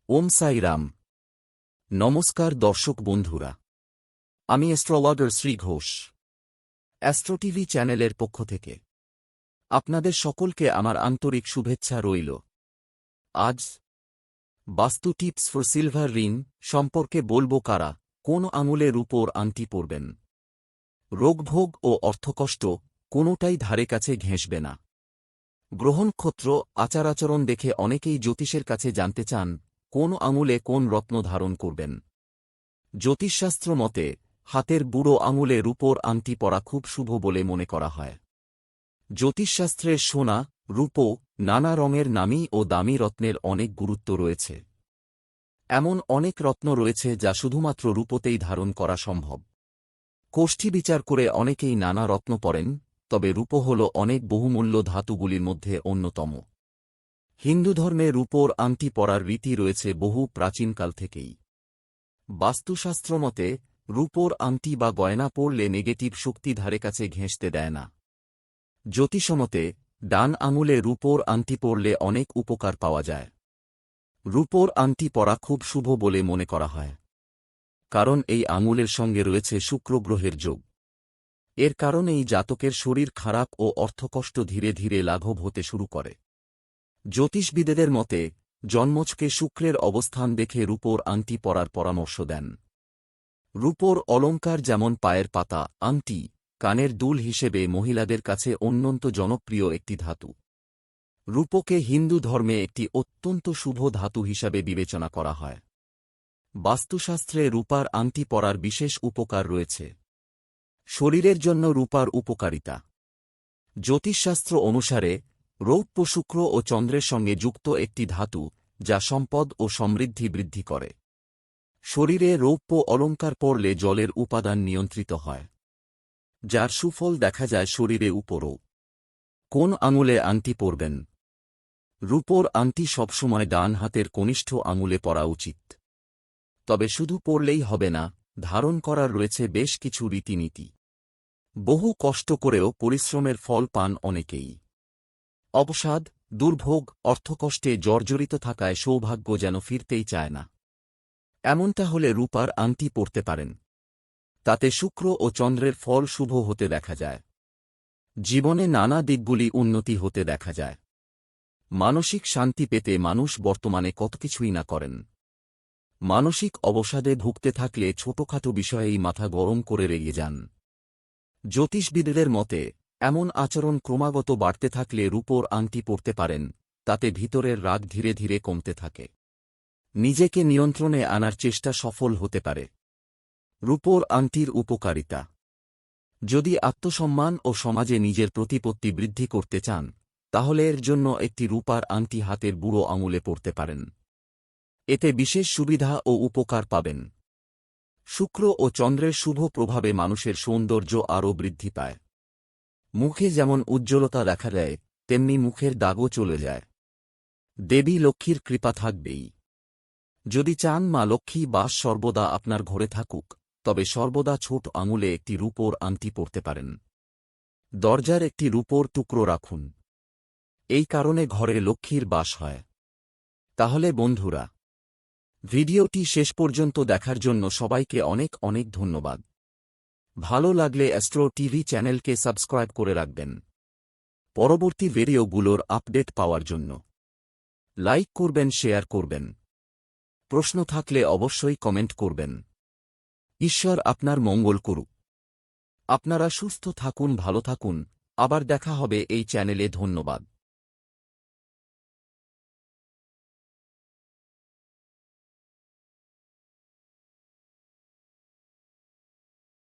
ওম সাই রাম। নমস্কার দর্শক বন্ধুরা, আমি astrologer Shri Ghosh, astro TV চ্যানেলের পক্ষ থেকে আপনাদের সকলকে আমার আন্তরিক শুভেচ্ছা রইল। আজ বাস্তু টিপস ফর সিলভার রিং সম্পর্কে বলবো কারা কোন আঙুলে রূপোর আংটি পরবেন। রোগভোগ ও অর্থকষ্ট কোনোটাই ধারে কাছে ঘেঁষবে না। গ্রহনক্ষত্র আচার আচরণ দেখে অনেকেই জ্যোতিষের কাছে জানতে চান কোন আঙুলে কোন রত্ন ধারণ করবেন। জ্যোতিষশাস্ত্র মতে হাতের বুড়ো আঙুলে রূপোর আংটি পরা খুব শুভ বলে মনে করা হয়। জ্যোতিষশাস্ত্রের সোনা, রূপো, নানা রঙের নামী ও দামি রত্নের অনেক গুরুত্ব রয়েছে। এমন অনেক রত্ন রয়েছে যা শুধুমাত্র রূপোতেই ধারণ করা সম্ভব। কোষ্ঠী বিচার করে অনেকেই নানা রত্ন পরেন, তবে রূপো হল অনেক বহুমূল্য ধাতুগুলির মধ্যে অন্যতম। হিন্দু ধর্মে রূপোর আংটি পরার রীতি রয়েছে বহু প্রাচীনকাল থেকেই। বাস্তুশাস্ত্র মতে রূপোর আংটি বা গয়না পরলে নেগেটিভ শক্তি ধারে কাছে ঘেঁষতে দেয় না। জ্যোতিষমতে ডান আঙুলে রূপোর আংটি পরলে অনেক উপকার পাওয়া যায়। রূপোর আংটি পরা খুব শুভ বলে মনে করা হয়, কারণ এই আঙুলের সঙ্গে রয়েছে শুক্র গ্রহের যোগ। এর কারণেই জাতকের শরীর খারাপ ও অর্থকষ্ট ধীরে ধীরে লাঘব হতে শুরু করে। জ্যোতিষবিদেদের মতে জন্মছকে শুক্রের অবস্থান দেখে রূপোর আংটি পরার পরামর্শ দেন। রূপোর অলঙ্কার যেমন পায়ের পাতা, আংটি, কানের দুল হিসেবে মহিলাদের কাছে অত্যন্ত জনপ্রিয় একটি ধাতু। রূপোকে হিন্দু ধর্মে একটি অত্যন্ত শুভ ধাতু হিসাবে বিবেচনা করা হয়। বাস্তুশাস্ত্রে রূপার আংটি পরার বিশেষ উপকার রয়েছে। শরীরের জন্য রূপার উপকারিতা। জ্যোতিষশাস্ত্র অনুসারে রৌপ্য শুক্র ও চন্দ্রের সঙ্গে যুক্ত একটি ধাতু, যা সম্পদ ও সমৃদ্ধি বৃদ্ধি করে। শরীরে রৌপ্য অলঙ্কার পরলে জলের উপাদান নিয়ন্ত্রিত হয়, যার সুফল দেখা যায় শরীরে উপরও। কোন আঙুলে আংটি পরবেন? রূপোর আংটি সবসময় ডান হাতের কনিষ্ঠ আঙুলে পরা উচিত। তবে শুধু পরলেই হবে না, ধারণ করার রয়েছে বেশ কিছু রীতিনীতি। বহু কষ্ট করেও পরিশ্রমের ফল পান অনেকেই। অবসাদ, দুর্ভোগ, অর্থকষ্টে জর্জরিত থাকায় সৌভাগ্য যেন ফিরতেই চায় না। এমনটা হলে রূপার আংটি পরতে পারেন। তাতে শুক্র ও চন্দ্রের ফল শুভ হতে দেখা যায়। জীবনে নানা দিকগুলি উন্নতি হতে দেখা যায়। মানসিক শান্তি পেতে মানুষ বর্তমানে কত কিছুই না করেন। মানসিক অবসাদে ভুগতে থাকলে ছোটখাটো বিষয়েই মাথা গরম করে রেগে যান। জ্যোতিষবিদদের মতে এমন আচরণ ক্রমাগত বাড়তে থাকলে রূপোর আংটি পরতে পারেন, তাতে ভিতরের রাগ ধীরে ধীরে কমতে থাকে। নিজেকে নিয়ন্ত্রণে আনার চেষ্টা সফল হতে পারে। রূপোর আংটির উপকারিতা। যদি আত্মসম্মান ও সমাজে নিজের প্রতিপত্তি বৃদ্ধি করতে চান, তাহলে এর জন্য একটি রূপার আংটি হাতের বুড়ো আঙুলে পরতে পারেন। এতে বিশেষ সুবিধা ও উপকার পাবেন। শুক্র ও চন্দ্রের শুভ প্রভাবে মানুষের সৌন্দর্য আরও বৃদ্ধি পায়। মুখে যেমন উজ্জ্বলতা দেখা দেয়, তেমনি মুখের দাগও চলে যায়। দেবী লক্ষ্মীর কৃপা থাকবেই। যদি চান মা লক্ষ্মী বাস সর্বদা আপনার ঘরে থাকুক, তবে সর্বদা ছোট আঙুলে একটি রূপোর আংটি পরতে পারেন। দরজার একটি রূপোর টুকরো রাখুন। এই কারণে ঘরে লক্ষ্মীর বাস হয়। তাহলে বন্ধুরা, ভিডিওটি শেষ পর্যন্ত দেখার জন্য সবাইকে অনেক অনেক ধন্যবাদ। ভালো লাগলে অ্যাস্ট্রো টিভি চ্যানেলকে সাবস্ক্রাইব করে রাখবেন পরবর্তী ভিডিওগুলোর আপডেট পাওয়ার জন্য। লাইক করবেন, শেয়ার করবেন। প্রশ্ন থাকলে অবশ্যই কমেন্ট করবেন। ঈশ্বর আপনার মঙ্গল করুক। আপনারা সুস্থ থাকুন, ভালো থাকুন। আবার দেখা হবে এই চ্যানেলে। ধন্যবাদ।